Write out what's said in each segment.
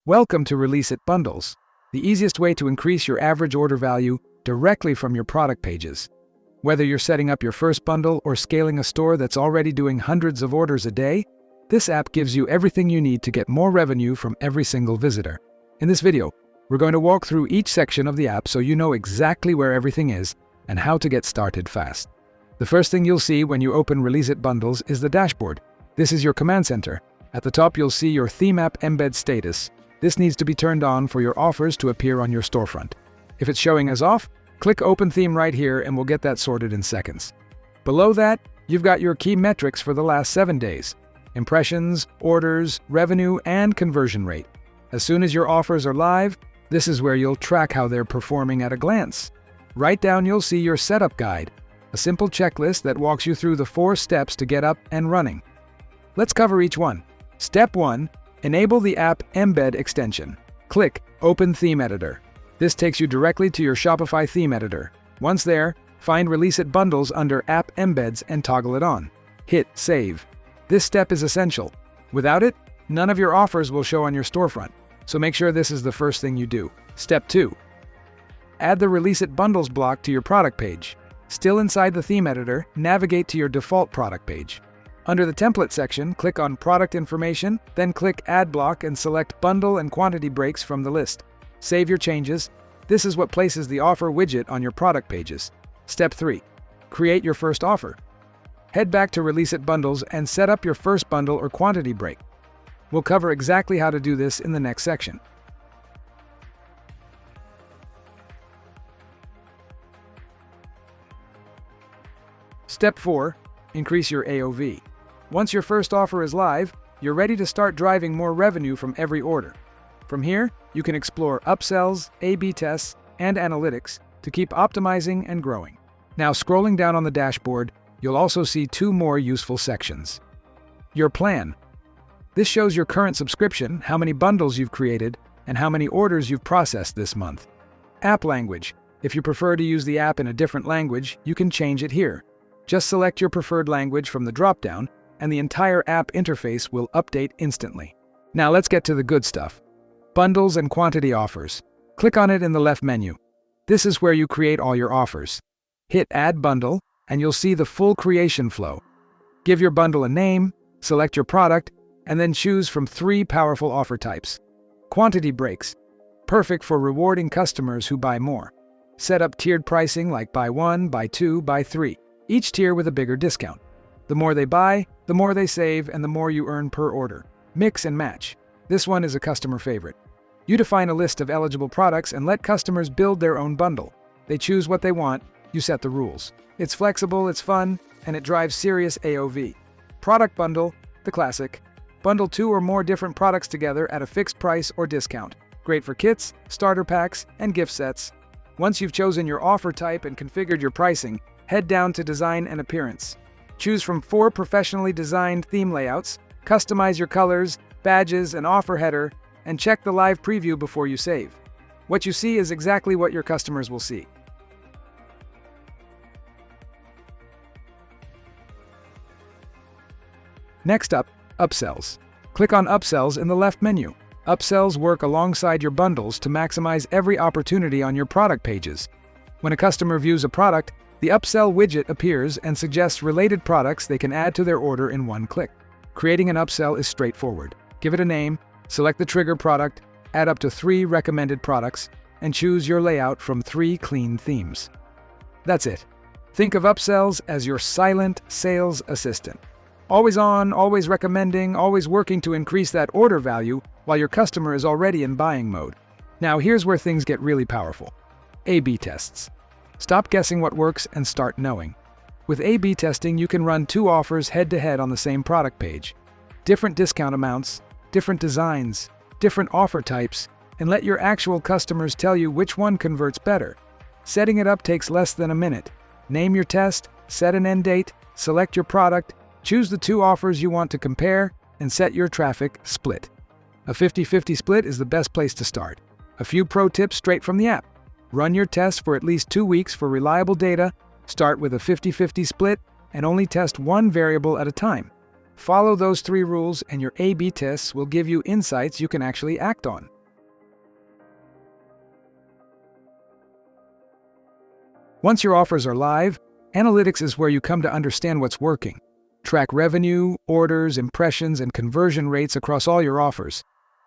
Welcome to Releasit Bundles, the easiest way to increase your average order value directly from your product pages. Whether you're setting up your first bundle or scaling a store that's already doing hundreds of orders a day, this app gives you everything you need to get more revenue from every single visitor. In this video, we're going to walk through each section of the app so you know exactly where everything is and how to get started fast. The first thing you'll see when you open Releasit Bundles is the dashboard. This is your command center. At the top, you'll see your theme app embed status. This needs to be turned on for your offers to appear on your storefront. If it's showing as off, click Open Theme right here and we'll get that sorted in seconds. Below that, you've got your key metrics for the last 7 days: impressions, orders, revenue, and conversion rate. As soon as your offers are live, this is where you'll track how they're performing at a glance. Right down, you'll see your setup guide, a simple checklist that walks you through the 4 steps to get up and running. Let's cover each one. Step 1. Enable the app embed extension. Click Open Theme Editor. This takes you directly to your Shopify theme editor. Once there, find Releasit Bundles under App Embeds and toggle it on. Hit Save. This step is essential. Without it, none of your offers will show on your storefront, so make sure this is the first thing you do. Step 2. Add the Releasit Bundles block to your product page. Still inside the theme editor, navigate to your default product page. Under the template section, click on Product Information, then click Add Block and select Bundle and Quantity Breaks from the list. Save your changes. This is what places the offer widget on your product pages. Step 3. Create your first offer. Head back to Releasit Bundles and set up your first bundle or quantity break. We'll cover exactly how to do this in the next section. Step 4. Increase your AOV. Once your first offer is live, you're ready to start driving more revenue from every order. From here, you can explore upsells, A/B tests, and analytics to keep optimizing and growing. Now, scrolling down on the dashboard, you'll also see 2 more useful sections. Your plan. This shows your current subscription, how many bundles you've created, and how many orders you've processed this month. App language. If you prefer to use the app in a different language, you can change it here. Just select your preferred language from the drop-down, and the entire app interface will update instantly. Now let's get to the good stuff. Bundles and quantity offers. Click on it in the left menu. This is where you create all your offers. Hit Add Bundle, and you'll see the full creation flow. Give your bundle a name, select your product, and then choose from 3 powerful offer types. Quantity breaks. Perfect for rewarding customers who buy more. Set up tiered pricing like buy 1, buy 2, buy 3. Each tier with a bigger discount. The more they buy, the more they save, and the more you earn per order. Mix and match. This one is a customer favorite. You define a list of eligible products and let customers build their own bundle. They choose what they want, you set the rules. It's flexible, it's fun, and it drives serious AOV. Product bundle, the classic. Bundle 2 or more different products together at a fixed price or discount. Great for kits, starter packs, and gift sets. Once you've chosen your offer type and configured your pricing, head down to Design and Appearance. Choose from 4 professionally designed theme layouts, customize your colors, badges, and offer header, and check the live preview before you save. What you see is exactly what your customers will see. Next up, Upsells. Click on Upsells in the left menu. Upsells work alongside your bundles to maximize every opportunity on your product pages. When a customer views a product, the Upsell widget appears and suggests related products they can add to their order in one click. Creating an upsell is straightforward. Give it a name, select the trigger product, add up to 3 recommended products, and choose your layout from 3 clean themes. That's it. Think of Upsells as your silent sales assistant. Always on, always recommending, always working to increase that order value while your customer is already in buying mode. Now here's where things get really powerful. A/B tests. Stop guessing what works and start knowing. With A/B testing, you can run 2 offers head-to-head on the same product page. Different discount amounts, different designs, different offer types, and let your actual customers tell you which one converts better. Setting it up takes less than a minute. Name your test, set an end date, select your product, choose the 2 offers you want to compare, and set your traffic split. A 50-50 split is the best place to start. A few pro tips straight from the app. Run your test for at least 2 weeks for reliable data, start with a 50-50 split, and only test one variable at a time. Follow those 3 rules and your A/B tests will give you insights you can actually act on. Once your offers are live, analytics is where you come to understand what's working. Track revenue, orders, impressions, and conversion rates across all your offers.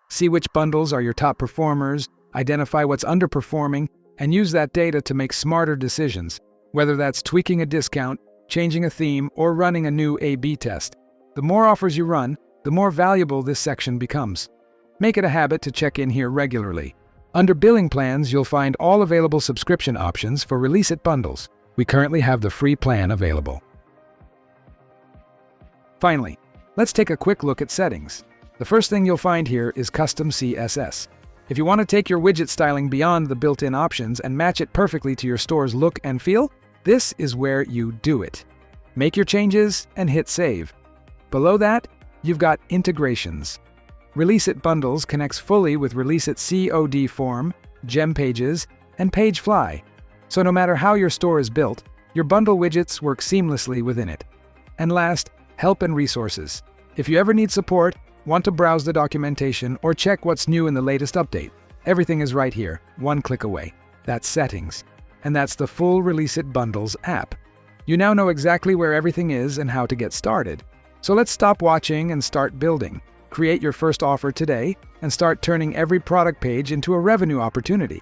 See which bundles are your top performers, identify what's underperforming, and use that data to make smarter decisions, whether that's tweaking a discount, changing a theme, or running a new A/B test. The more offers you run, the more valuable this section becomes. Make it a habit to check in here regularly. Under Billing Plans, you'll find all available subscription options for Releasit Bundles. We currently have the free plan available. Finally, let's take a quick look at settings. The first thing you'll find here is Custom CSS. If you want to take your widget styling beyond the built-in options and match it perfectly to your store's look and feel, this is where you do it. Make your changes and hit Save. Below that, you've got integrations. Releasit Bundles connects fully with Releasit COD Form, Gem Pages, and Pagefly. So no matter how your store is built, your bundle widgets work seamlessly within it. And last, help and resources. If you ever need support, want to browse the documentation, or check what's new in the latest update, everything is right here, one click away. That's Settings. And that's the full Releasit Bundles app. You now know exactly where everything is and how to get started. So let's stop watching and start building. Create your first offer today and start turning every product page into a revenue opportunity.